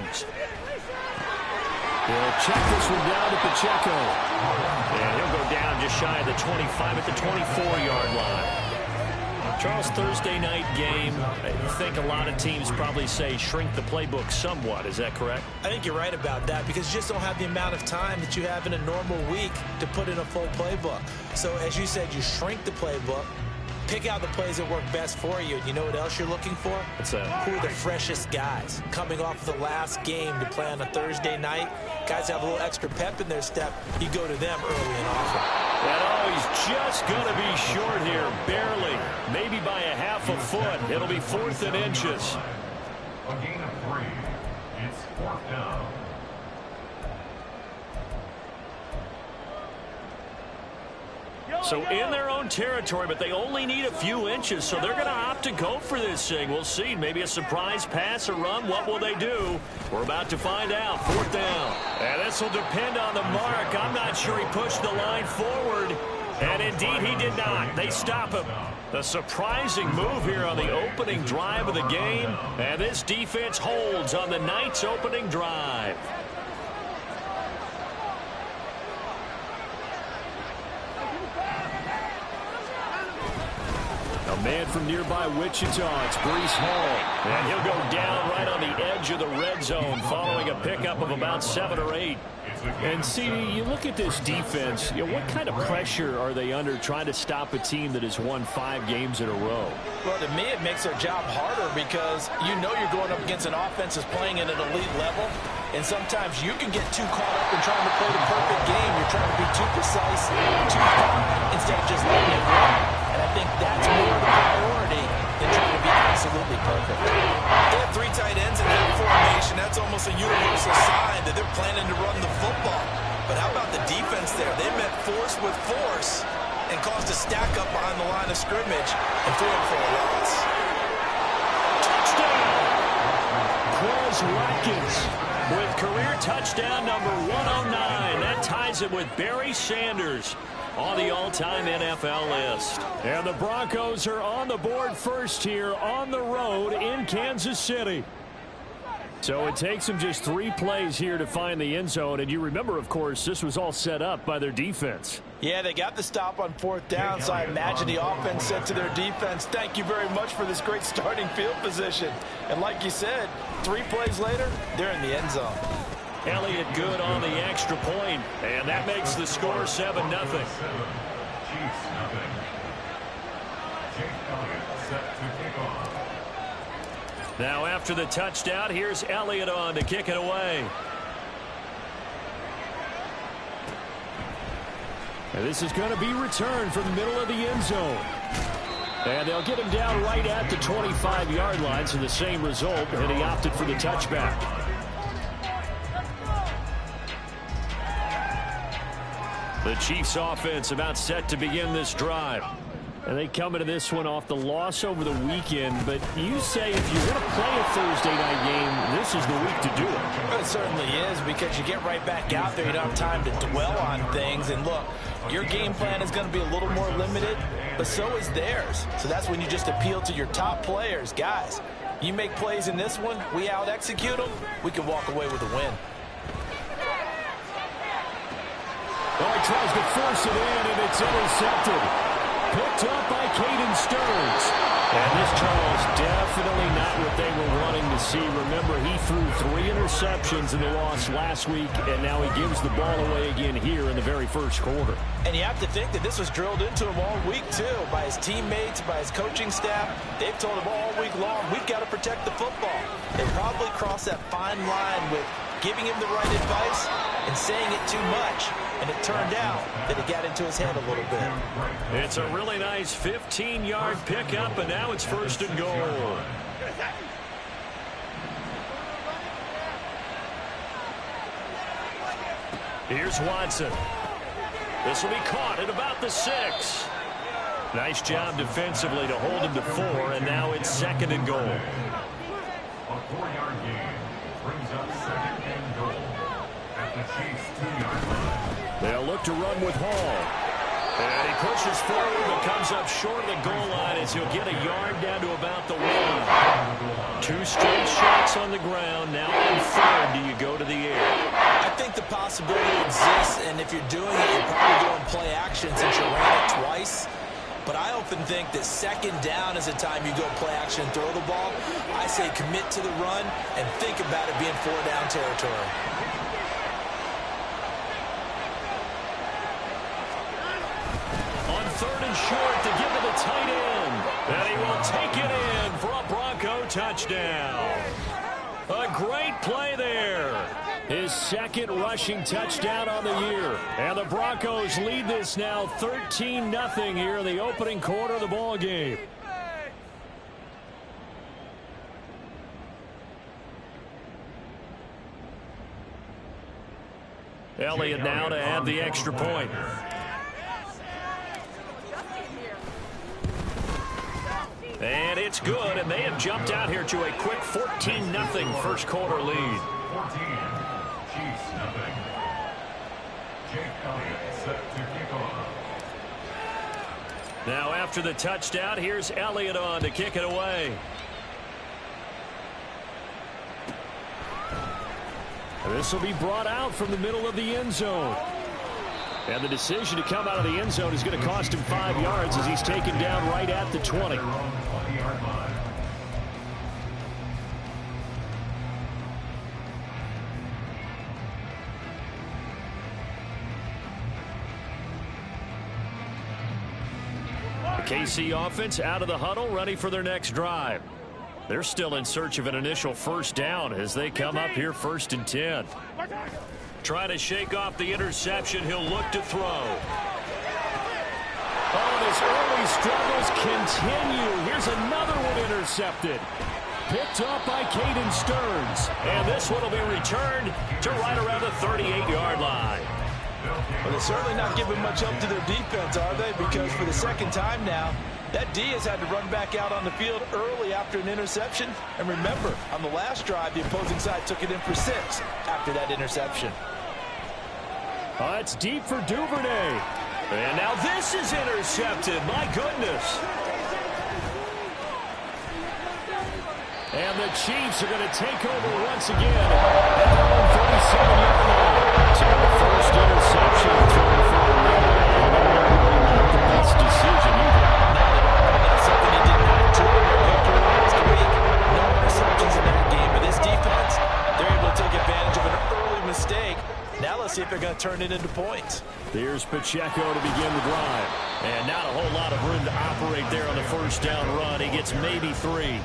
Fienz. He'll check this one down to Pacheco. And he'll go down just shy of the 25 at the 24-yard line. Charles, Thursday night game, I think a lot of teams probably say shrink the playbook somewhat. Is that correct? I think you're right about that because you just don't have the amount of time that you have in a normal week to put in a full playbook. So as you said, you shrink the playbook, pick out the plays that work best for you. And you know what else you're looking for? What's that? Who are the freshest guys coming off of the last game to play on a Thursday night? Guys have a little extra pep in their step. You go to them early and often. And he's just going to be short here, barely, maybe by a half a foot. It'll be 4th and inches. A gain of 3. It's 4th down. So in their own territory, but they only need a few inches, so they're going to opt to go for this thing. We'll see. Maybe a surprise pass or run. What will they do? We're about to find out. 4th down. And this will depend on the mark. I'm not sure he pushed the line forward. And indeed, he did not. They stop him. A surprising move here on the opening drive of the game. And this defense holds on the night's opening drive. A man from nearby Wichita, it's Breece Hall. And he'll go down right on the edge of the red zone following a pickup of about 7 or 8. And, CD, you look at this defense, what kind of pressure are they under trying to stop a team that has won 5 games in a row? Well, to me, it makes their job harder because you know you're going up against an offense that's playing at an elite level. And sometimes you can get too caught up in trying to play the perfect game. You're trying to be too precise, too far, instead of just letting it run. And I think that's more the priority than trying to be absolutely perfect. They have 3 tight ends in that formation. That's almost a universal sign that they're planning to run the football. But how about the defense there? They met force with force and caused a stack up behind the line of scrimmage and threw it for a loss. Touchdown! Quez Watkins with career touchdown number 109. That ties it with Barry Sanders on the all-time NFL list. And the Broncos are on the board first here on the road in Kansas City. So it takes them just 3 plays here to find the end zone. And you remember, of course, this was all set up by their defense. Yeah, they got the stop on 4th down, so I imagine the offense said to their defense, thank you very much for this great starting field position. And like you said, 3 plays later, they're in the end zone. Elliott good on the extra point, and that makes the score 7-0. Chiefs nothing. Jake Elliott set to kick off. Now after the touchdown, here's Elliott on to kick it away. And this is going to be returned from the middle of the end zone. And they'll get him down right at the 25-yard line, so the same result, and he opted for the touchback. The Chiefs offense about set to begin this drive. And they come into this one off the loss over the weekend. But you say if you want to play a Thursday night game, this is the week to do it. Well, it certainly is because you get right back out there. You don't have time to dwell on things. And look, your game plan is going to be a little more limited, but so is theirs. So that's when you just appeal to your top players. Guys, you make plays in this one, we out-execute them, we can walk away with a win. Oh, he tries to force it in, and it's intercepted. Picked up by Caden Stearns. And this, Charles, definitely not what they were wanting to see. Remember, he threw 3 interceptions in the loss last week, and now he gives the ball away again here in the very first quarter. And you have to think that this was drilled into him all week, too, by his teammates, by his coaching staff. They've told him all week long, we've got to protect the football. They probably crossed that fine line with giving him the right advice and saying it too much. And it turned out that it got into his head a little bit. It's a really nice 15-yard pickup, and now it's 1st and goal. Here's Watson. This will be caught at about the 6. Nice job defensively to hold him to 4, and now it's 2nd and goal. A 4-yard gain brings up 2nd and goal at the Chiefs' 2-yard line. They'll look to run with Hall. And he pushes forward but comes up short of the goal line as he'll get a yard down to about the 1. 2 straight shots on the ground, now on 4th. time do you go to the air? I think the possibility exists, and if you're doing it, you're probably going play action since you ran it twice. But I often think that second down is the time you go play action and throw the ball. I say commit to the run and think about it being 4-down territory. On 3rd and short to give to the tight end. And he will take it in for a Bronco touchdown. A great play there. His second rushing touchdown on the year. And the Broncos lead this now 13-0 here in the opening quarter of the ball game. Elliott now to add the extra point. And it's good, and they have jumped out here to a quick 14-0 first quarter lead. 14, Chiefs nothing. Jake Elliott set to kick off. Now after the touchdown, here's Elliott on to kick it away. This will be brought out from the middle of the end zone. And the decision to come out of the end zone is going to cost him 5 yards as he's taken down right at the 20. The KC offense out of the huddle, ready for their next drive. They're still in search of an initial first down as they come up here 1st and 10. Trying to shake off the interception. He'll look to throw. Oh, his early struggles continue. Here's another one intercepted. Picked up by Caden Stearns. And this one will be returned to right around the 38-yard line. Well, they're certainly not giving much help to their defense, are they? Because for the second time now, that D has had to run back out on the field early after an interception. And remember, on the last drive, the opposing side took it in for 6 after that interception. It's deep for Duvernay. And now this is intercepted. My goodness. And the Chiefs are going to take over once again at their own 37-yard line. So the first interception thrown for the not the best decision either. That's something he did not do in their victory last week. No interceptions in that game. But this defense, they're able to take advantage of an early mistake. Now let's see if they're going to turn it into points. Here's Pacheco to begin the drive. And not a whole lot of room to operate there on the first down run. He gets maybe 3.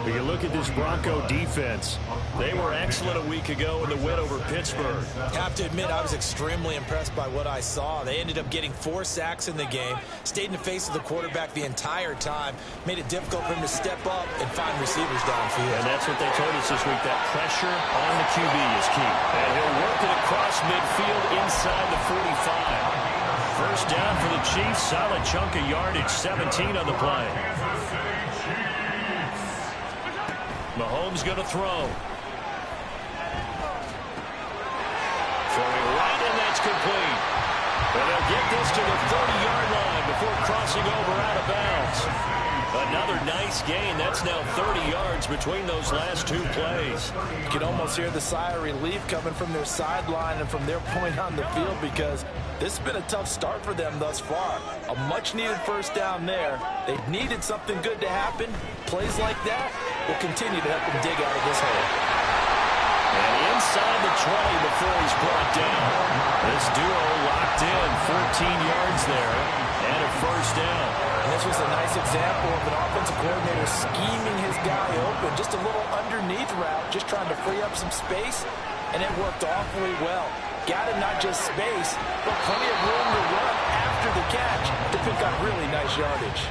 But you look at this Bronco defense. They were excellent a week ago in the win over Pittsburgh. I have to admit, I was extremely impressed by what I saw. They ended up getting 4 sacks in the game, stayed in the face of the quarterback the entire time, made it difficult for him to step up and find receivers downfield. And that's what they told us this week, that pressure on the QB is key. And he'll work it across midfield inside the 45. First down for the Chiefs, solid chunk of yardage, 17 on the play. Mahomes going to throw. Throwing right, and that's complete. And they'll get this to the 30-yard line before crossing over out of bounds. Another nice gain. That's now 30 yards between those last 2 plays. You can almost hear the sigh of relief coming from their sideline and from their point on the field because this has been a tough start for them thus far. A much-needed first down there. They needed something good to happen. Plays like that will continue to help them dig out of this hole. And inside the 20 before he's brought down. This duo locked in, 14 yards there, and a first down. And this was a nice example of an offensive coordinator scheming his guy open. Just a little underneath route, just trying to free up some space, and it worked awfully well. Got him not just space, but plenty of room to run after the catch to pick up really nice yardage.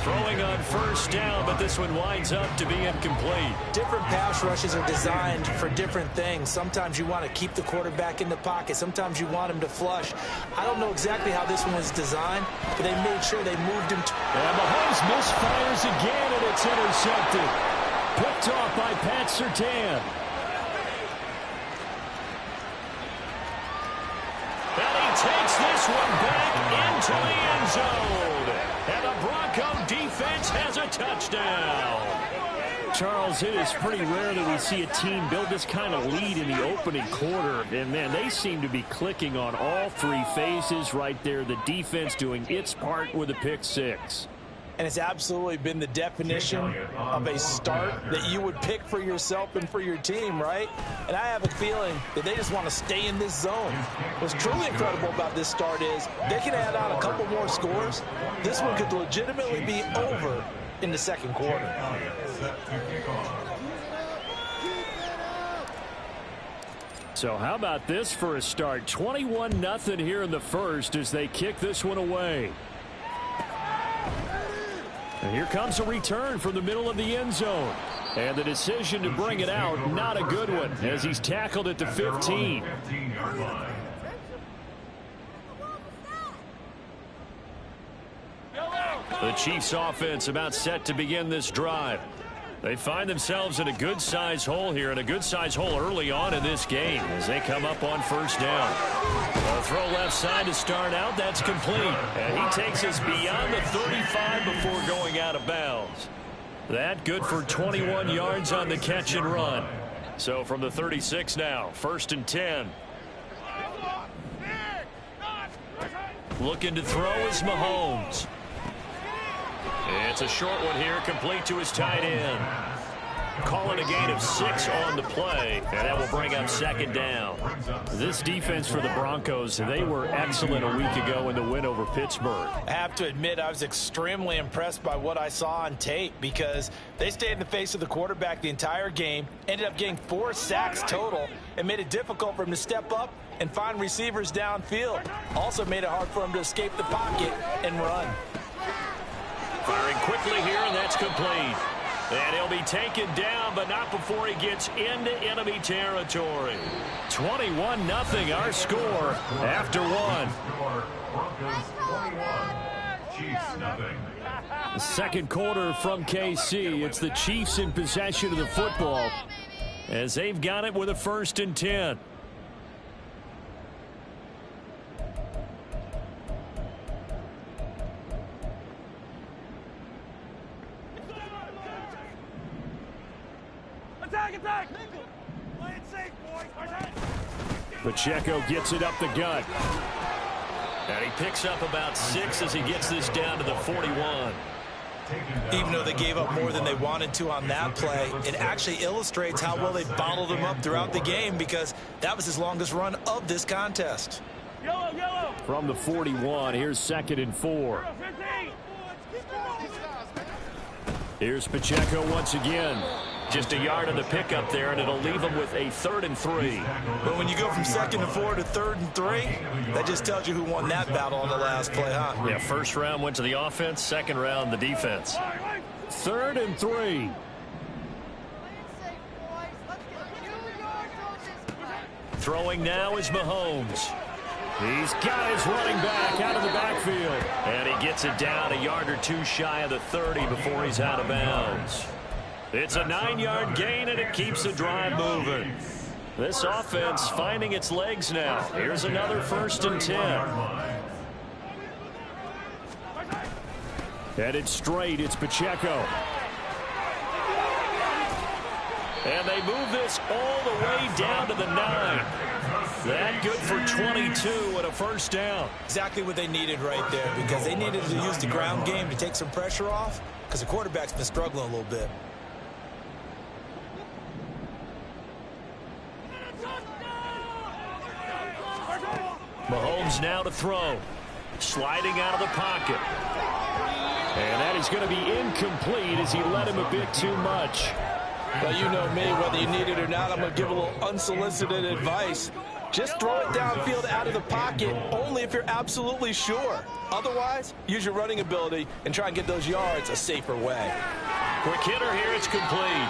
Throwing on first down, but this one winds up to be incomplete. Different pass rushes are designed for different things. Sometimes you want to keep the quarterback in the pocket. Sometimes you want him to flush. I don't know exactly how this one was designed, but they made sure they moved him. And Mahomes misfires again, and it's intercepted. Picked off by Pat Surtain. And he takes this one back into the end zone. And the Bronco defense has a touchdown. Charles, it is pretty rare that we see a team build this kind of lead in the opening quarter. And, man, they seem to be clicking on all three phases right there. The defense doing its part with a pick six. And it's absolutely been the definition of a start that you would pick for yourself and for your team, right? And I have a feeling that they just want to stay in this zone. What's truly incredible about this start is they can add on a couple more scores. This one could legitimately be over in the second quarter. So how about this for a start? 21-0 here in the first as they kick this one away. And here comes a return from the middle of the end zone. And the decision to bring it out, not a good one, as he's tackled at the 15. The Chiefs offense about set to begin this drive. They find themselves in a good-sized hole here, and a good-sized hole early on in this game as they come up on first down. A throw left side to start out. That's complete. And he takes us beyond the 35 before going out of bounds. That good for 21 yards on the catch and run. So from the 36 now, 1st and 10. Looking to throw is Mahomes. It's a short one here, complete to his tight end. Calling a gain of 6 on the play, and that will bring up second down. This defense for the Broncos, they were excellent a week ago in the win over Pittsburgh. I have to admit, I was extremely impressed by what I saw on tape because they stayed in the face of the quarterback the entire game, ended up getting 4 sacks total, and made it difficult for him to step up and find receivers downfield. Also made it hard for him to escape the pocket and run. Firing quickly here, and that's complete. And he'll be taken down, but not before he gets into enemy territory. 21-0 our score after one. The second quarter from KC. It's the Chiefs in possession of the football as they've got it with a 1st and 10. Pacheco gets it up the gut. And he picks up about 6 as he gets this down to the 41. Even though they gave up more than they wanted to on that play, it actually illustrates how well they bottled him up throughout the game because that was his longest run of this contest. From the 41, here's 2nd and 4. Here's Pacheco once again. Just a yard of the pickup there, and it'll leave him with a 3rd and 3. But when you go from 2nd and 4 to 3rd and 3, that just tells you who won that battle on the last play, huh? Yeah, first round went to the offense, second round the defense. 3rd and 3. Throwing now is Mahomes. He's got his running back out of the backfield. And he gets it down a yard or 2 shy of the 30 before he's out of bounds. It's a 9-yard gain, and it keeps the drive moving. This offense finding its legs now. Here's another 1st and 10. Headed straight, it's Pacheco. And they move this all the way down to the 9. That good for 22 and a 1st down. Exactly what they needed right there because they needed to use the ground game to take some pressure off because the quarterback's been struggling a little bit. Mahomes now to throw. Sliding out of the pocket. And that is going to be incomplete as he led him a bit too much. Well, you know me, whether you need it or not, I'm going to give a little unsolicited advice. Just throw it downfield out of the pocket only if you're absolutely sure. Otherwise, use your running ability and try and get those yards a safer way. Quick hitter here, it's complete.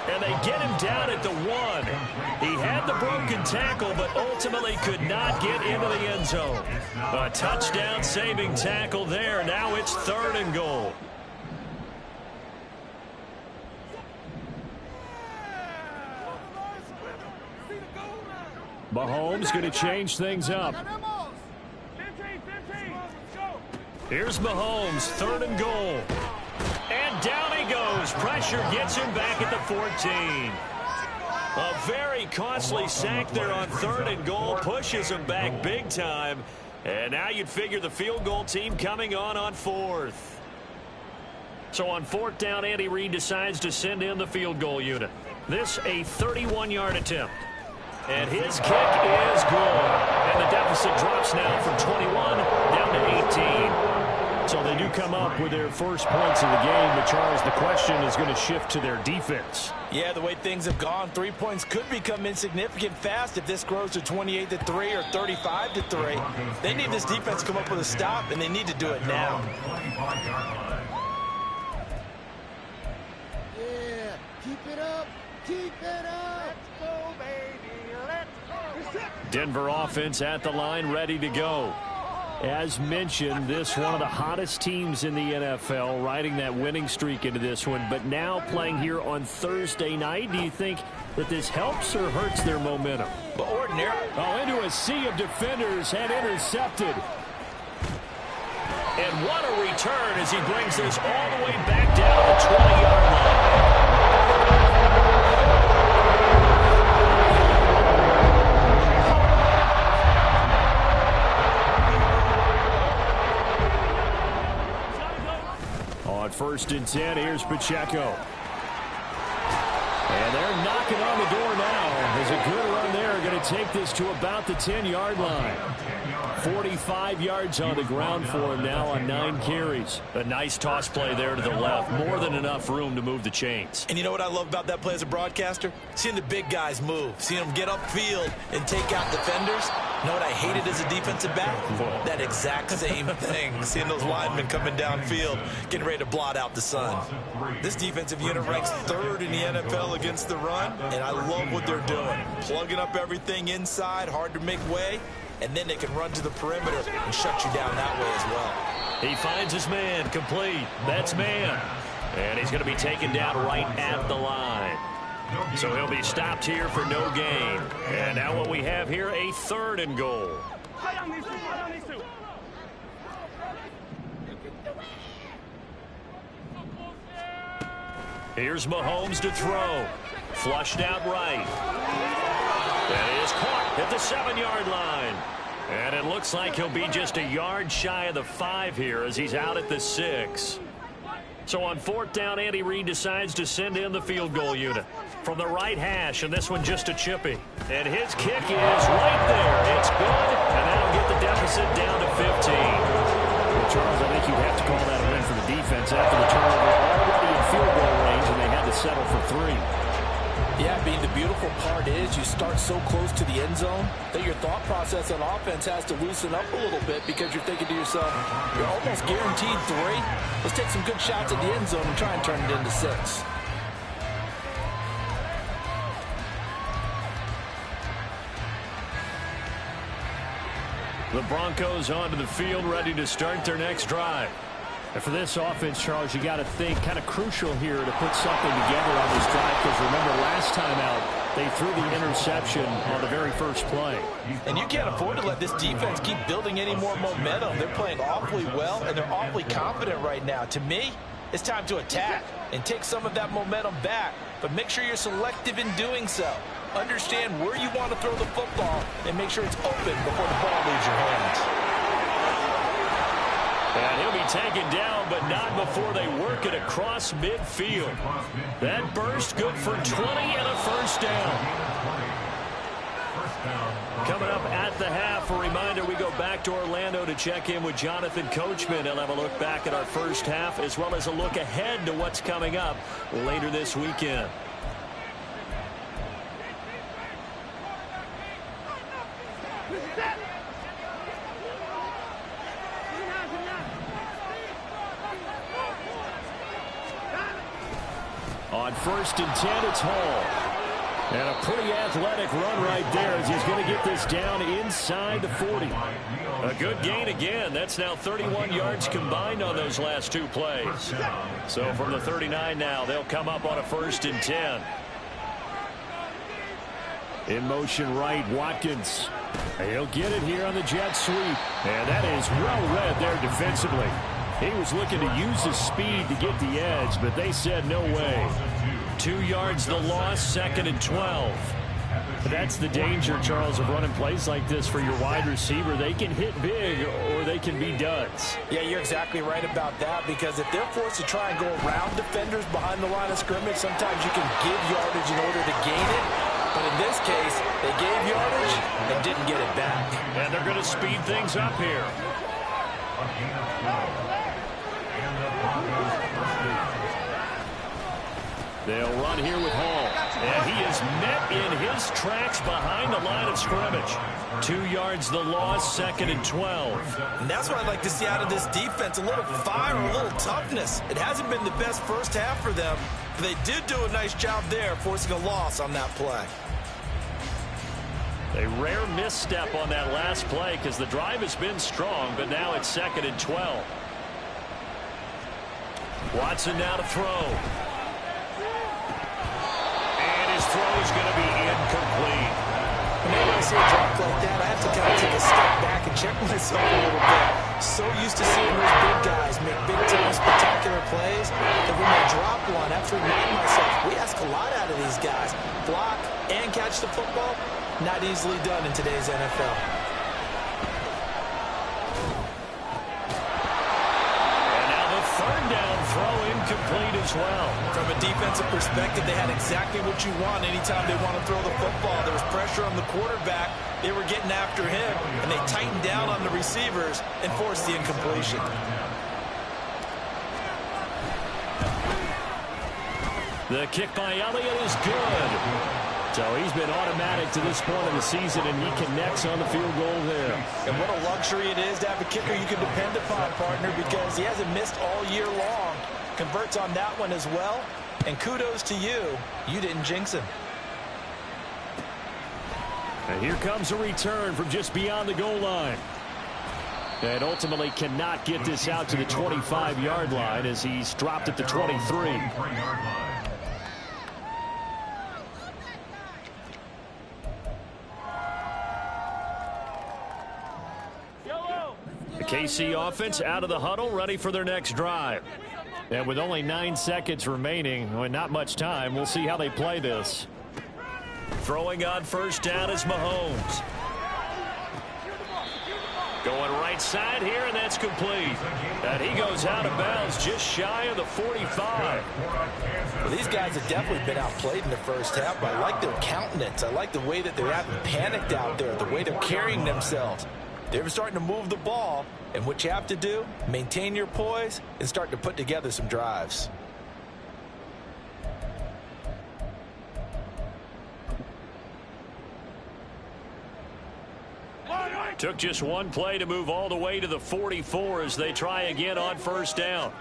And they get him down at the 1. He had the broken tackle, but ultimately could not get into the end zone. A touchdown-saving tackle there. Now it's 3rd and goal. Mahomes going to change things up. Here's Mahomes, 3rd and goal. And down he he goes. Pressure gets him back at the 14. A very costly sack there on 3rd and goal. Pushes him back big time. And now you'd figure the field goal team coming on 4th. So on 4th down, Andy Reid decides to send in the field goal unit. This a 31-yard attempt. And his kick is good. And the deficit drops now from 21 down to 18. So they do come up with their first points of the game. But, Charles, the question is going to shift to their defense. Yeah, the way things have gone, 3 points could become insignificant fast if this grows to 28-3 or 35-3. They need this defense to come up with a stop, and they need to do it now. Yeah, keep it up. Keep it up. Let's go, baby. Let's go. Denver offense at the line, ready to go. As mentioned, this one of the hottest teams in the NFL, riding that winning streak into this one, but now playing here on Thursday night. Do you think that this helps or hurts their momentum? But ordinary. Oh, into a sea of defenders and intercepted. And what a return as he brings this all the way back down to the 20-yard line. On 1st and 10, here's Pacheco. And they're knocking on the door now. There's a good run there. Going to take this to about the 10-yard line. 45 yards on the ground for him now on 9 carries. A nice toss play there to the left. More than enough room to move the chains. And you know what I love about that play as a broadcaster? Seeing the big guys move. Seeing them get upfield and take out defenders. You know what I hated as a defensive back? That exact same thing. Seeing those linemen coming downfield, getting ready to blot out the sun. This defensive unit ranks 3rd in the NFL against the run, and I love what they're doing. Plugging up everything inside, hard to make way, and then they can run to the perimeter and shut you down that way as well. He finds his man, complete. That's man. And he's going to be taken down right at the line. So he'll be stopped here for no gain. And now what we have here, a 3rd and goal. Here's Mahomes to throw. Flushed out right. That is caught at the 7-yard line. And it looks like he'll be just a yard shy of the 5 here as he's out at the 6. So on 4th down, Andy Reid decides to send in the field goal unit. From the right hash, and this one just a chippy. And his kick is right there. It's good, and that'll get the deficit down to 15. Well, Charles, I think you have to call that a win for the defense after the turnover already in field goal range, and they had to settle for 3. Yeah, Bean, the beautiful part is you start so close to the end zone that your thought process on offense has to loosen up a little bit because you're thinking to yourself, you're almost guaranteed 3. Let's take some good shots at the end zone and try and turn it into 6. The Broncos onto the field, ready to start their next drive. And for this offense, Charles, you got to think kind of crucial here to put something together on this drive, because remember last time out, they threw the interception on the very first play. And you can't afford to let this defense keep building any more momentum. They're playing awfully well, and they're awfully confident right now. To me, it's time to attack and take some of that momentum back, but make sure you're selective in doing so. Understand where you want to throw the football and make sure it's open before the ball leaves your hands. And he'll be taken down, but not before they work it across midfield. That burst good for 20 and a first down. Coming up at the half, a reminder, we go back to Orlando to check in with Jonathan Coachman. He'll have a look back at our first half as well as a look ahead to what's coming up later this weekend. On 1st and 10, it's Hall. And a pretty athletic run right there as he's going to get this down inside the 40. A good gain again. That's now 31 yards combined on those last 2 plays. So from the 39 now, they'll come up on a 1st and 10. In motion right, Watkins. He'll get it here on the jet sweep. And that is well read there defensively. He was looking to use his speed to get the edge, but they said no way. 2 yards the loss, 2nd and 12. But that's the danger, Charles, of running plays like this for your wide receiver. They can hit big or they can be duds. Yeah, you're exactly right about that, because if they're forced to try and go around defenders behind the line of scrimmage, sometimes you can give yardage in order to gain it. But in this case, they gave yardage and didn't get it back. And they're going to speed things up here. A gain of 12. And the Broncos first down. They'll run here with Hall. And he is met in his tracks behind the line of scrimmage. 2 yards the loss, 2nd and 12. And that's what I'd like to see out of this defense, a little fire, a little toughness. It hasn't been the best first half for them, but they did do a nice job there, forcing a loss on that play. A rare misstep on that last play because the drive has been strong, but now it's 2nd and 12. Watson now to throw. And his throw is going to be incomplete. Whenever I see a drop like that, I have to kind of take a step back and check myself a little bit. So used to seeing those big guys make big-time spectacular plays that when they drop one, I have to remind myself, we ask a lot out of these guys. Block and catch the football, not easily done in today's NFL. And now the 3rd down throw incomplete as well. From a defensive perspective, they had exactly what you want anytime they want to throw the football. There was pressure on the quarterback. They were getting after him, and they tightened down on the receivers and forced the incompletion. The kick by Elliott is good. So he's been automatic to this point of the season, and he connects on the field goal there. And what a luxury it is to have a kicker you can depend upon, partner, because he hasn't missed all year long. Converts on that one as well. And kudos to you. You didn't jinx him. And here comes a return from just beyond the goal line. And ultimately cannot get this out to the 25-yard line as he's dropped at the 23. 23-yard line. The KC offense out of the huddle, ready for their next drive. And with only 9 seconds remaining, and not much time, we'll see how they play this. Throwing on 1st down is Mahomes. Going right side here, and that's complete. And he goes out of bounds just shy of the 45. Well, these guys have definitely been outplayed in the first half, but I like their countenance. I like the way that they haven't panicked out there, the way they're carrying themselves. They're starting to move the ball, and what you have to do, maintain your poise and start to put together some drives. Took just one play to move all the way to the 44 as they try again on 1st down.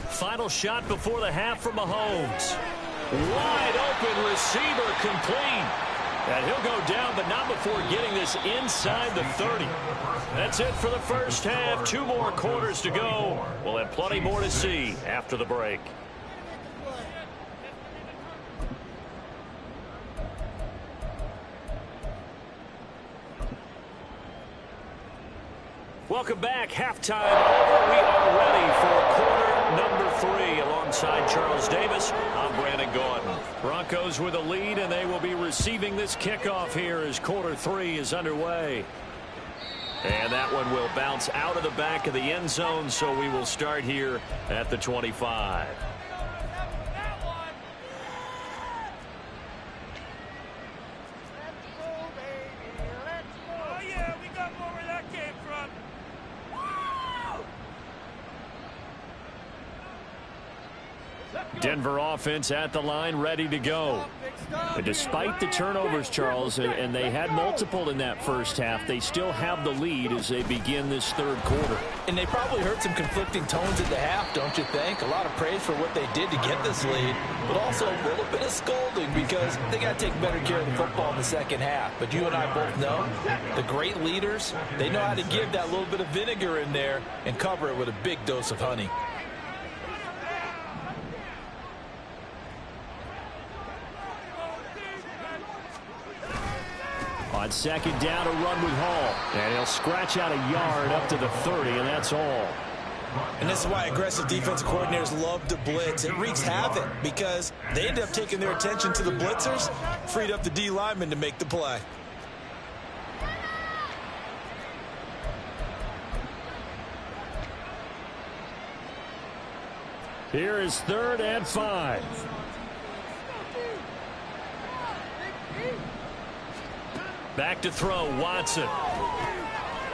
Final shot before the half for Mahomes. Wide open receiver complete. And he'll go down, but not before getting this inside the 30. That's it for the first half. 2 more quarters to go. We'll have plenty more to see after the break. Welcome back. Halftime over. We are ready for quarter number 3 alongside Charles Davis. I'm Brandon Gordon. Broncos with a lead, and they will be receiving this kickoff here as quarter 3 is underway. And that one will bounce out of the back of the end zone, so we will start here at the 25. Denver offense at the line, ready to go. And despite the turnovers, Charles, and they had multiple in that first half, they still have the lead as they begin this 3rd quarter. And they probably heard some conflicting tones at the half, don't you think? A lot of praise for what they did to get this lead, but also a little bit of scolding because they got to take better care of the football in the second half. But you and I both know the great leaders, they know how to give that little bit of vinegar in there and cover it with a big dose of honey. On 2nd down, a run with Hall. And he'll scratch out a yard up to the 30, and that's all. And this is why aggressive defensive coordinators love to blitz. It wreaks havoc because they end up taking their attention to the blitzers, freed up the D lineman to make the play. Here is 3rd and 5. Back to throw, Watson.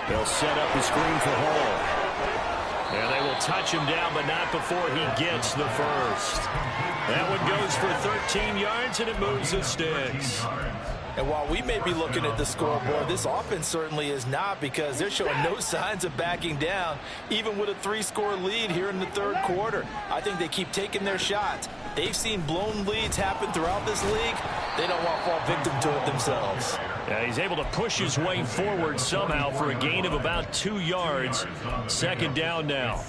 They'll set up the screen for Hall. And they will touch him down, but not before he gets the first. That one goes for 13 yards, and it moves the sticks. And while we may be looking at the scoreboard, this offense certainly is not, because they're showing no signs of backing down, even with a 3-score lead here in the 3rd quarter. I think they keep taking their shots. They've seen blown leads happen throughout this league. They don't want to fall victim to it themselves. Yeah, he's able to push his way forward somehow for a gain of about 2 yards. 2nd down now.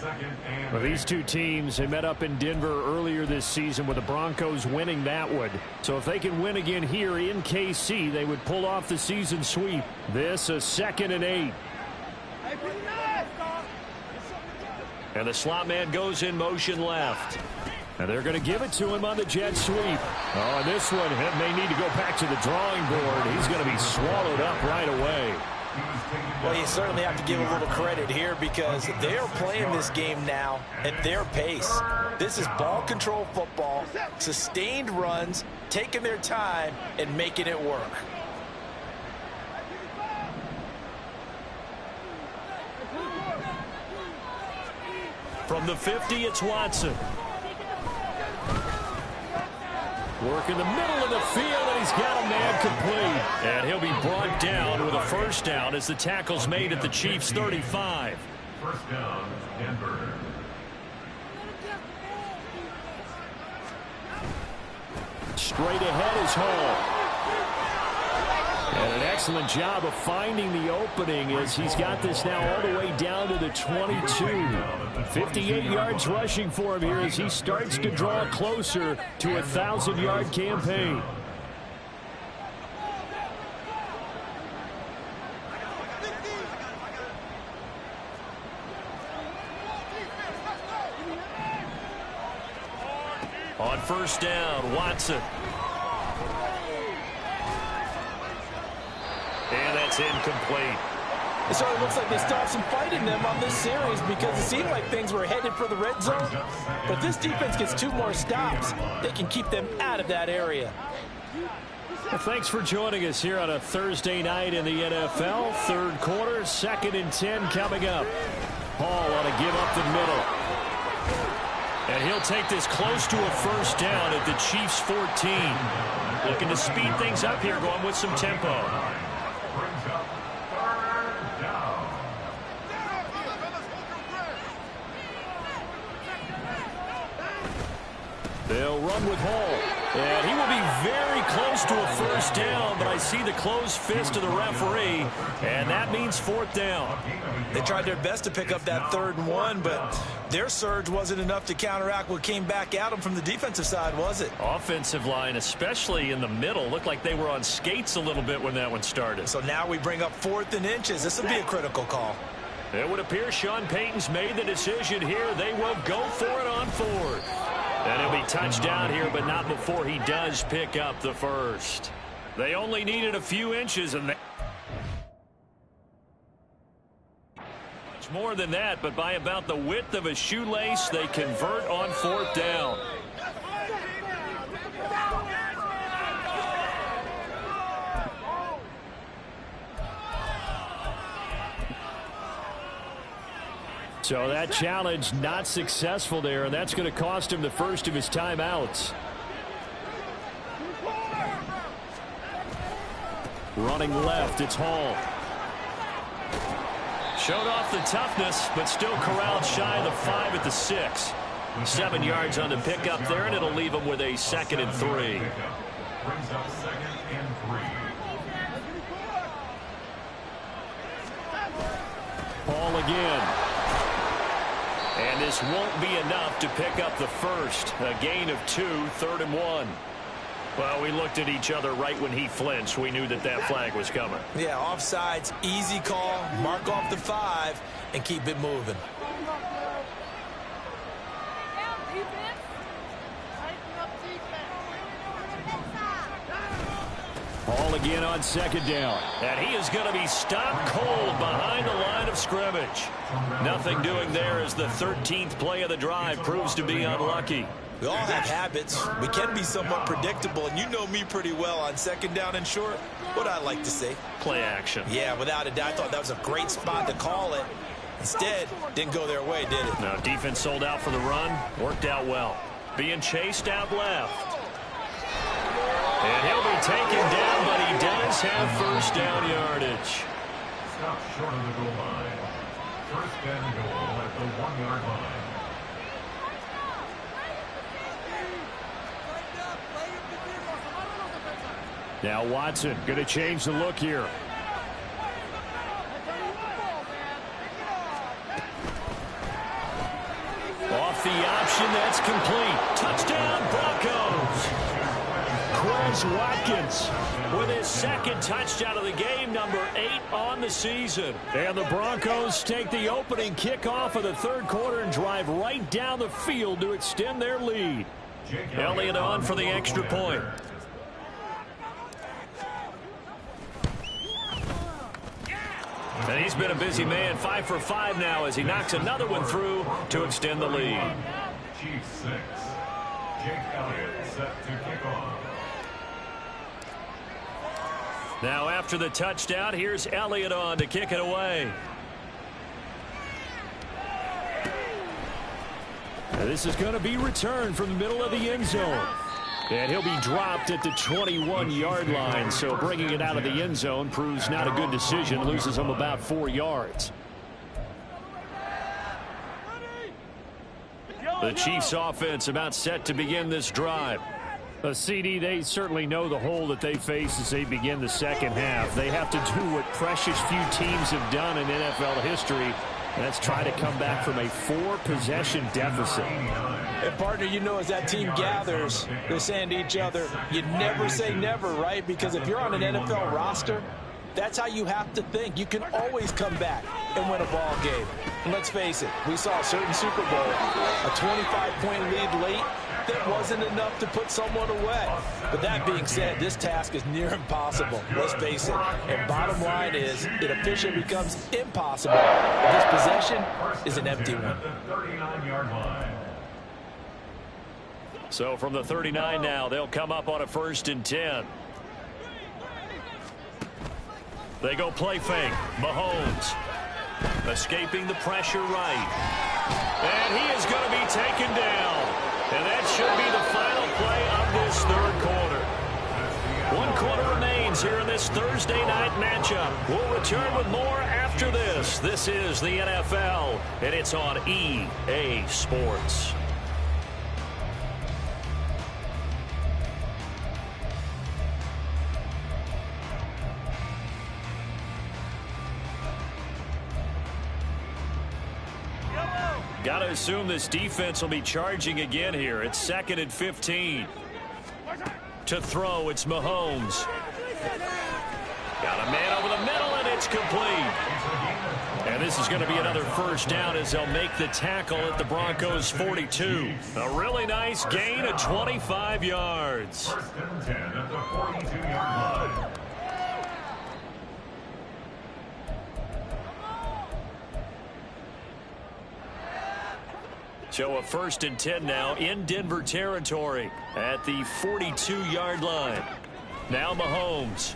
Well, these two teams, they met up in Denver earlier this season with the Broncos winning that one. So if they can win again here in KC, they would pull off the season sweep. This a 2nd and 8. And the slot man goes in motion left. And they're going to give it to him on the jet sweep. Oh, and this one may need to go back to the drawing board. He's going to be swallowed up right away. Well, you certainly have to give a little credit here, because they're playing this game now at their pace. This is ball control football, sustained runs, taking their time, and making it work. From the 50, it's Watson. Work in the middle of the field, and he's got a man complete. And he'll be brought down with a 1st down as the tackle's made at the Chiefs' 35. 1st down, Denver. Straight ahead is Hall. And an excellent job of finding the opening as he's got this now all the way down to the 22. 58 yards rushing for him here as he starts to draw closer to a 1,000-yard campaign. On 1st down, Watson. And that's incomplete. It certainly looks like they still have some fight in them on this series, because it seemed like things were headed for the red zone. But this defense gets 2 more stops. They can keep them out of that area. Well, thanks for joining us here on a Thursday night in the NFL. 3rd quarter, 2nd and 10 coming up. Hall on a give up the middle. And he'll take this close to a 1st down at the Chiefs' 14. Looking to speed things up here, going with some tempo. They'll run with Hall. And he will be very close to a 1st down, but I see the closed fist of the referee, and that means 4th down. They tried their best to pick up that 3rd and 1, but their surge wasn't enough to counteract what came back at them from the defensive side, was it? Offensive line, especially in the middle, looked like they were on skates a little bit when that one started. So now we bring up 4th and inches. This will be a critical call. It would appear Sean Payton's made the decision here. They will go for it on 4th. And he'll be touchdown here, but not before he does pick up the 1st. They only needed a few inches, and much more than that, but by about the width of a shoelace, they convert on 4th down. So that challenge not successful there, and that's going to cost him the 1st of his timeouts. Running left, it's Hall. Showed off the toughness, but still corralled shy of the 5 at the 6. 7 yards on the pickup there, and it'll leave him with a 2nd and 3. Brings up 2nd and 3. Hall again. And this won't be enough to pick up the 1st. A gain of 2, 3rd and 1. Well, we looked at each other right when he flinched. We knew that that flag was coming. Yeah, offsides, easy call, mark off the 5, and keep it moving. Ball again on second down. And he is going to be stopped cold behind the line of scrimmage. Nothing doing there as the 13th play of the drive proves to be unlucky. We all have habits. We can be somewhat predictable, and you know me pretty well on second down and short. What I like to say? Play action. Yeah, without a doubt, I thought that was a great spot to call it. Instead, didn't go their way, did it? No, defense sold out for the run. Worked out well. Being chased out left. And he'll be taken down, but he does have first down yardage. Stop short of the goal line. First and goal at the 1-yard line. Now Watson going to change the look here. Off the option, that's complete. Touchdown, Broncos. Quez Watkins with his second touchdown of the game, number 8 on the season. And the Broncos take the opening kickoff of the third quarter and drive right down the field to extend their lead. Elliott on for the extra point. And he's been a busy man, 5 for 5 now as he knocks another one through to extend the lead. Chiefs 6. Jake Elliott set to kick off. Now after the touchdown, here's Elliott on to kick it away. And this is going to be returned from the middle of the end zone. And he'll be dropped at the 21-yard line, so bringing it out of the end zone proves not a good decision, loses him about 4 yards. The Chiefs offense about set to begin this drive. CD, they certainly know the hole that they face as they begin the second half. They have to do what precious few teams have done in NFL history. That's try to come back from a 4-possession deficit. And partner, you know, as that team gathers, they're saying to each other, you never say never, right? Because if you're on an NFL roster, that's how you have to think. You can always come back and win a ball game. And let's face it, we saw a certain Super Bowl, a 25-point lead late, that wasn't enough to put someone away. But that being said, this task is near impossible. Let's face it. And bottom line is, it officially becomes impossible. This possession is an empty one. So from the 39 now, they'll come up on a 1st and 10. They go play fake. Mahomes escaping the pressure right. And he is going to be taken down. And that should be the final play of this third quarter. 1 quarter remains here in this Thursday night matchup. We'll return with more after this. This is the NFL, and it's on EA Sports. Got to assume this defense will be charging again here. It's 2nd and 15. To throw, it's Mahomes. Got a man over the middle, and it's complete. And this is going to be another first down as they'll make the tackle at the Broncos 42. A really nice gain of 25 yards. 1st and 10 at the 42-yard line. So a 1st and 10 now in Denver territory at the 42-yard line. Now Mahomes.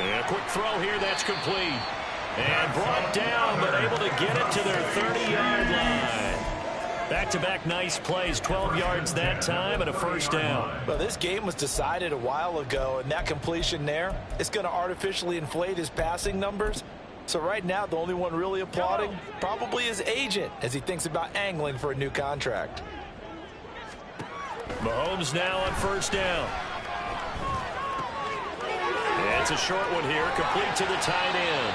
And a quick throw here, that's complete. And brought down, but able to get it to their 30-yard line. Back-to-back nice plays, 12 yards that time and a first down. Well, this game was decided a while ago, and that completion there, it's going to artificially inflate his passing numbers. So right now, the only one really applauding probably his agent as he thinks about angling for a new contract. Mahomes now on first down. And it's a short one here, complete to the tight end.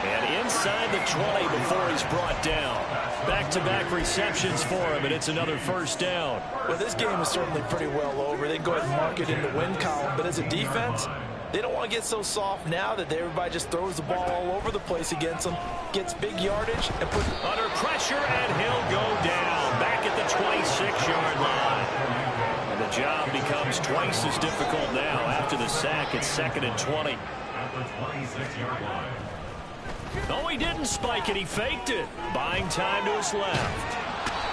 And inside the 20 before he's brought down. Back-to-back receptions for him, and it's another first down. Well, this game is certainly pretty well over. They can go ahead and mark it in the win column, but as a defense, they don't want to get so soft now that everybody just throws the ball all over the place against them, gets big yardage, and put under pressure, and he'll go down back at the 26-yard line. And The job becomes twice as difficult now. After the sack, it's 2nd and 20. At the 26-yard line. No, he didn't spike it. He faked it. Buying time to his left.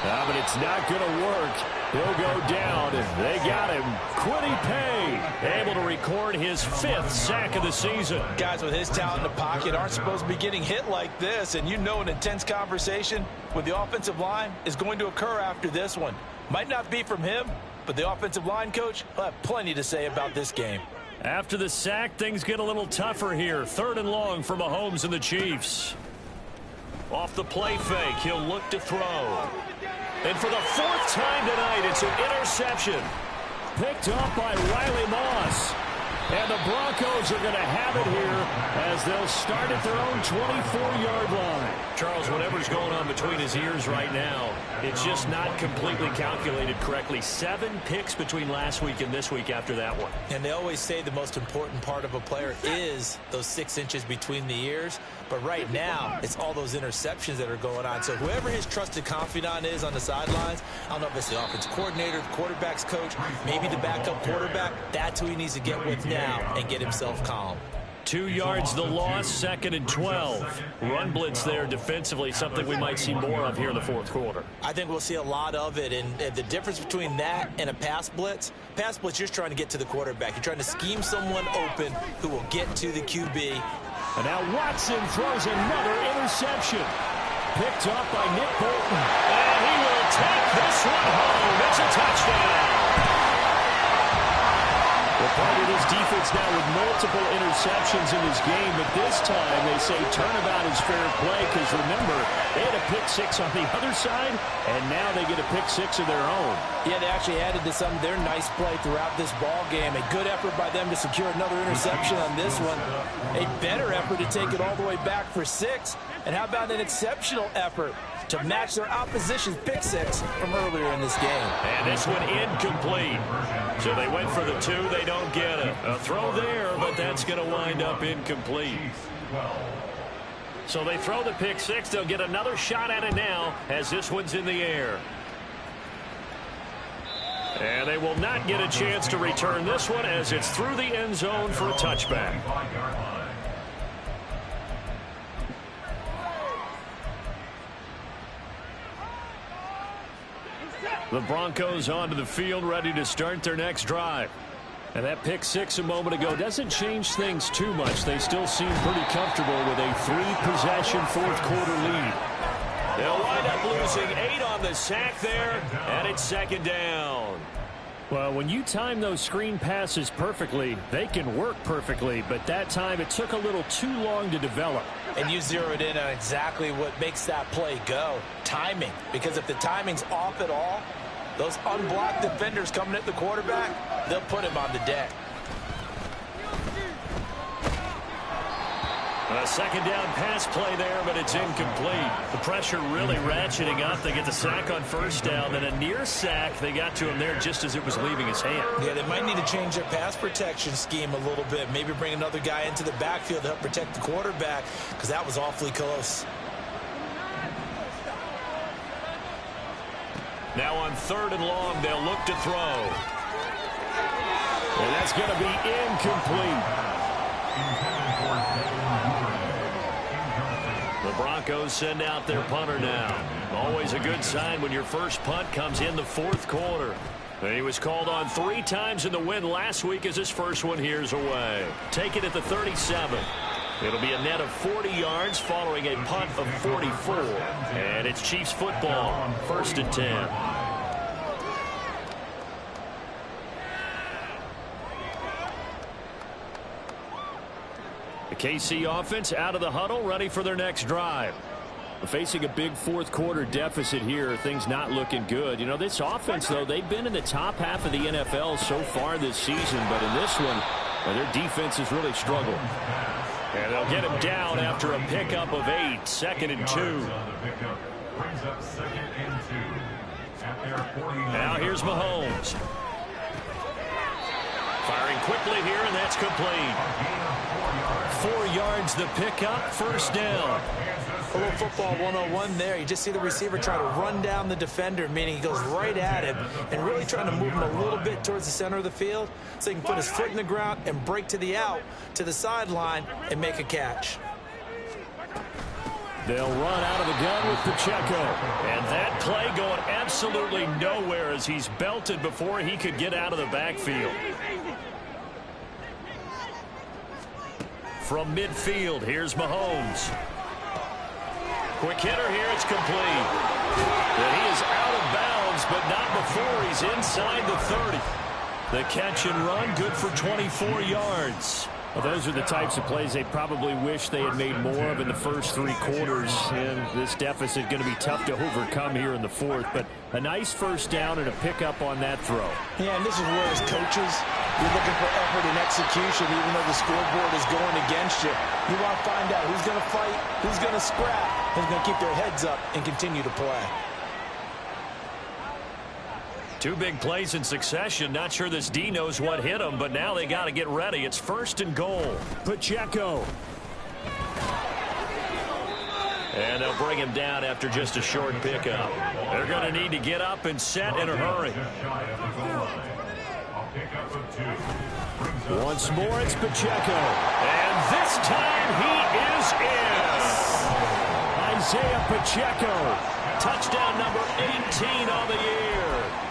But it's not going to work. He'll go down. They got him. Quiddy Pay able to record his 5th sack of the season. Guys with his talent in the pocket aren't supposed to be getting hit like this, and you know an intense conversation with the offensive line is going to occur after this one. Might not be from him, but the offensive line coach will have plenty to say about this game. After the sack, things get a little tougher here. 3rd and long for Mahomes and the Chiefs. Off the play fake, he'll look to throw. And for the 4th time tonight, it's an interception. picked up by Riley Moss. And the Broncos are going to have it here as they'll start at their own 24-yard line. Charles, whatever's going on between his ears right now, it's just not completely calculated correctly. 7 picks between last week and this week after that one. And they always say the most important part of a player is those 6 inches between the ears. But right now, it's all those interceptions that are going on. So whoever his trusted confidant is on the sidelines, I don't know if it's the offense coordinator, the quarterback's coach, maybe the backup quarterback, that's who he needs to get with now and get himself calm. 2 yards the loss, 2nd and 12. Run blitz there defensively, something we might see more of here in the fourth quarter. I think we'll see a lot of it, and the difference between that and a pass blitz, you're just trying to get to the quarterback. You're trying to scheme someone open who will get to the QB. And now Watson throws another interception. Picked up by Nick Bolton. And he will take this one home. It's a touchdown. Well, part of this defense now with multiple interceptions in this game, but this time they say turnabout is fair play because, remember, they had a pick 6 on the other side, and now they get a pick 6 of their own. Yeah, they actually added to some of their nice play throughout this ball game. A good effort by them to secure another interception on this one. A better effort to take it all the way back for 6. And how about an exceptional effort to match their opposition's pick 6 from earlier in this game. And this one incomplete. So they went for the 2. They don't get it. A throw there, but that's going to wind up incomplete. So they throw the pick 6. They'll get another shot at it now as this one's in the air. And they will not get a chance to return this one as it's through the end zone for a touchback. The Broncos onto the field, ready to start their next drive. And that pick 6 a moment ago doesn't change things too much. They still seem pretty comfortable with a 3-possession fourth-quarter lead. They'll wind up losing 8 on the sack there, and it's 2nd down. Well, when you time those screen passes perfectly, they can work perfectly. But that time, it took a little too long to develop. And you zeroed in on exactly what makes that play go. Timing. Because if the timing's off at all, those unblocked defenders coming at the quarterback, they'll put him on the deck. A 2nd down pass play there, but it's incomplete. The pressure really ratcheting up. They get the sack on 1st down, then a near sack. They got to him there just as it was leaving his hand. Yeah, they might need to change their pass protection scheme a little bit. Maybe bring another guy into the backfield to help protect the quarterback, because that was awfully close. Now on 3rd and long, they'll look to throw. And that's going to be incomplete. The Broncos send out their punter now. Always a good sign when your first punt comes in the 4th quarter. He was called on 3 times in the win last week as his first one here's away. Take it at the 37. It'll be a net of 40 yards following a punt of 44. And it's Chiefs football, 1st and 10. The KC offense out of the huddle, ready for their next drive. Facing a big 4th quarter deficit here, things not looking good. You know, this offense, though, they've been in the top half of the NFL so far this season, but in this one, their defense has really struggled. And they'll get him down after a pickup of 8, 2nd and 2. Now here's Mahomes. Firing quickly here, and that's complete. 4 yards the pickup, 1st down. A little football 101 there. You just see the receiver try to run down the defender, meaning he goes right at him and really trying to move him a little bit towards the center of the field so he can put his foot in the ground and break to the out, to the sideline, and make a catch. They'll run out of the gun with Pacheco. And that play going absolutely nowhere as he's belted before he could get out of the backfield. From midfield, here's Mahomes. Quick hitter here, it's complete. And he is out of bounds, but not before he's inside the 30. The catch and run, good for 24 yards. Well, those are the types of plays they probably wish they had made more of in the first 3 quarters. And this deficit going to be tough to overcome here in the 4th. But a nice first down and a pickup on that throw. Yeah, and this is where as coaches, you're looking for effort and execution even though the scoreboard is going against you. You want to find out who's going to fight, who's going to scrap, who's going to keep their heads up and continue to play. 2 big plays in succession. Not sure this D knows what hit him, but now they got to get ready. It's 1st and goal. Pacheco. And they'll bring him down after just a short pickup. They're going to need to get up and set in a hurry. Once more, it's Pacheco. And this time he is in. Isaiah Pacheco. Touchdown number 18 on the year.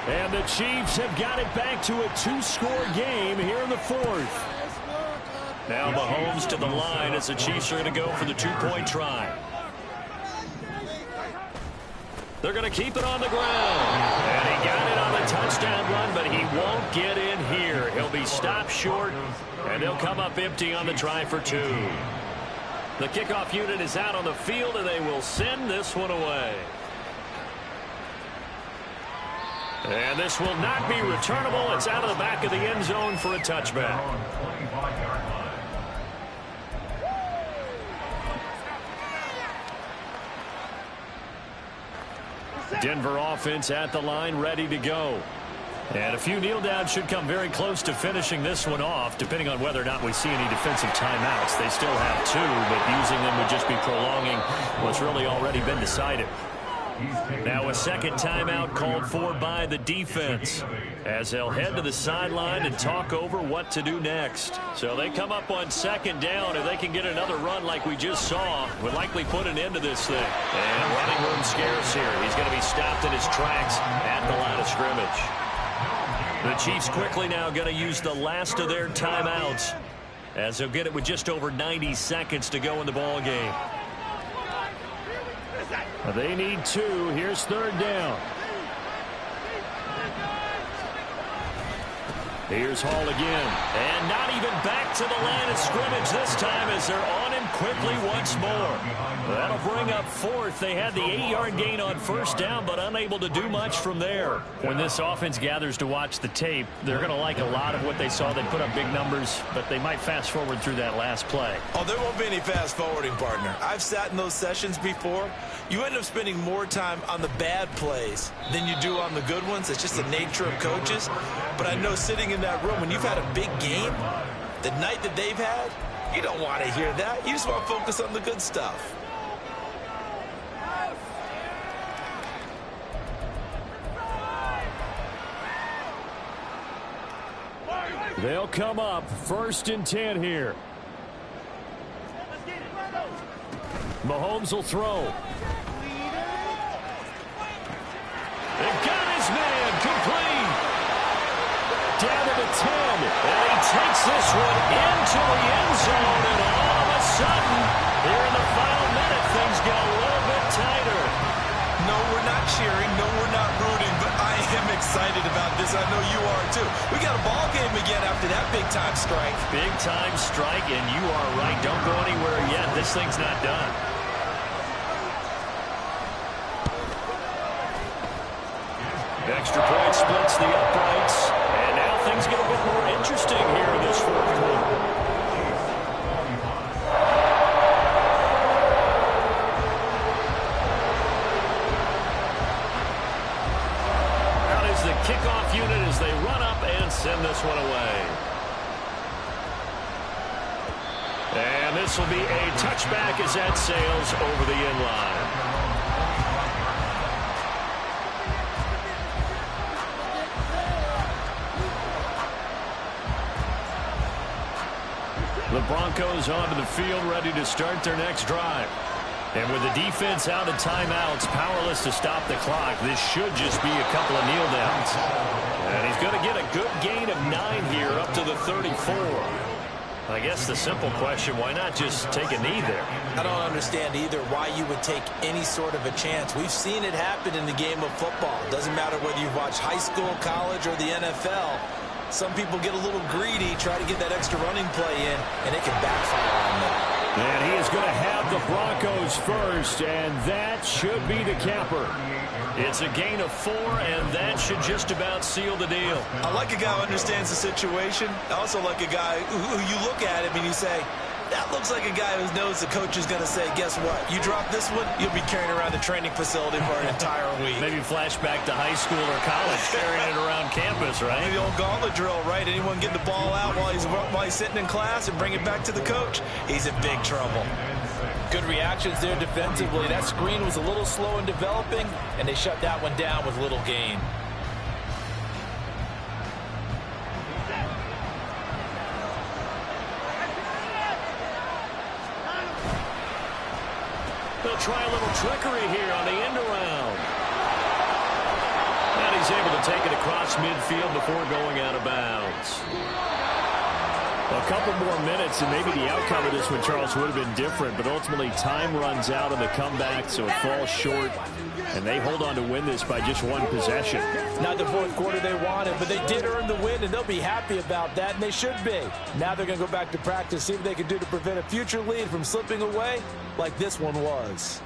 And the Chiefs have got it back to a 2-score game here in the 4th. Now Mahomes to the line as the Chiefs are going to go for the 2-point try. They're going to keep it on the ground. And he got it on the touchdown run, but he won't get in here. He'll be stopped short, and they'll come up empty on the try for 2. The kickoff unit is out on the field, and they will send this one away. And this will not be returnable. It's out of the back of the end zone for a touchback. Denver offense at the line, ready to go. And a few kneel downs should come very close to finishing this one off, depending on whether or not we see any defensive timeouts. They still have 2, but using them would just be prolonging what's really already been decided. Now a second timeout called for by the defense as they'll head to the sideline and talk over what to do next. So they come up on 2nd down. If they can get another run like we just saw, would likely put an end to this thing. And running room scarce here. He's going to be stopped in his tracks at the line of scrimmage. The Chiefs quickly now going to use the last of their timeouts as they'll get it with just over 90 seconds to go in the ball game. They need 2. Here's 3rd down. Here's Hall again. And not even back to the line of scrimmage this time as they're on him quickly once more. That'll bring up 4th. They had the 8-yard gain on 1st down, but unable to do much from there. When this offense gathers to watch the tape, they're going to like a lot of what they saw. They put up big numbers, but they might fast forward through that last play. Oh, there won't be any fast forwarding, partner. I've sat in those sessions before. You end up spending more time on the bad plays than you do on the good ones. It's just the nature of coaches. But I know sitting in that room, when you've had a big game, the night that they've had, you don't want to hear that. You just want to focus on the good stuff. They'll come up 1st and 10 here. Mahomes will throw. They've got his man complete. Down to the 10. And he takes this one into the end zone. And all of a sudden, here in the final minute, things get a little bit tighter. No, we're not cheering. No, we're not rooting. But I am excited about this. I know you are, too. We got a ball game again after that big-time strike. Big-time strike, and you are right. Don't go anywhere yet. This thing's not done. Extra point splits the uprights. And now things get a bit more interesting here in this 4th quarter. Out is the kickoff unit as they run up and send this one away. And this will be a touchback as that sails over the end line. The Broncos onto the field, ready to start their next drive. And with the defense out of timeouts, powerless to stop the clock, this should just be a couple of kneel downs. And he's going to get a good gain of 9 here up to the 34. I guess the simple question, why not just take a knee there? I don't understand either why you would take any sort of a chance. We've seen it happen in the game of football. Doesn't matter whether you've watched high school, college, or the NFL. Some people get a little greedy, try to get that extra running play in, and it can backfire on them. And he is going to have the Broncos first, and that should be the capper. It's a gain of 4, and that should just about seal the deal. I like a guy who understands the situation. I also like a guy who you look at him and you say, that looks like a guy who knows the coach is going to say, guess what? You drop this one, you'll be carrying around the training facility for an entire week. Maybe flashback to high school or college, carrying it around campus, right? The old gauntlet drill, right? Anyone get the ball out while he's sitting in class and bring it back to the coach? He's in big trouble. Good reactions there defensively. That screen was a little slow in developing, and they shut that one down with little gain. They'll try a little trickery here on the end around. And he's able to take it across midfield before going out of bounds. A couple more minutes, and maybe the outcome of this one, Charles, would have been different. But ultimately, time runs out on the comeback, so it falls short. And they hold on to win this by just 1 possession. Not the fourth quarter they wanted, but they did earn the win, and they'll be happy about that, and they should be. Now they're going to go back to practice, see what they can do to prevent a future lead from slipping away like this one was.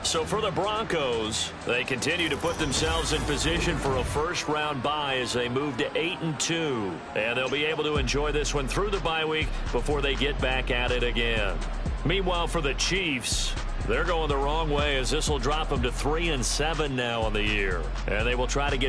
So for the Broncos, they continue to put themselves in position for a first-round bye as they move to 8-2. And they'll be able to enjoy this one through the bye week before they get back at it again. Meanwhile, for the Chiefs, they're going the wrong way as this will drop them to 3-7 now on the year. And they will try to get